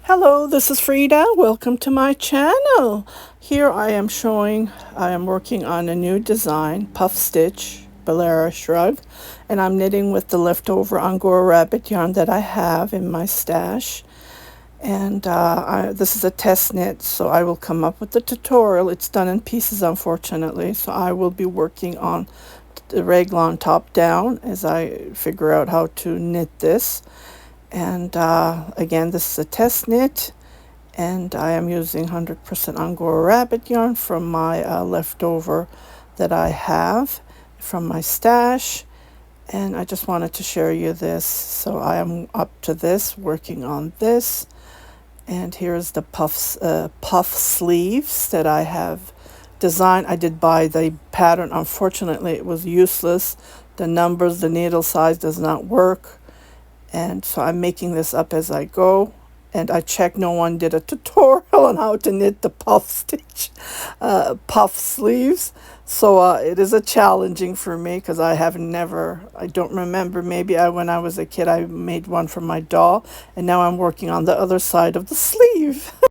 Hello, this is Frida. Welcome to my channel. Here I am working on a new design, puff stitch, Bolero Shrug, and I'm knitting with the leftover Angora rabbit yarn that I have in my stash. And this is a test knit, so I will come up with the tutorial. It's done in pieces, unfortunately, so I will be working on the raglan top down as I figure out how to knit this. And again, this is a test knit, and I am using 100% Angora rabbit yarn from my leftover that I have from my stash. And I just wanted to share you this. So I am up to this, working on this. And here's the puff sleeves that I have designed. I did buy the pattern. Unfortunately, it was useless. The numbers, the needle size does not work. And so I'm making this up as I go. And I checked, no one did a tutorial on how to knit the puff stitch, puff sleeves. So it is a challenging for me because I don't remember, maybe when I was a kid, I made one for my doll. And now I'm working on the other side of the sleeve.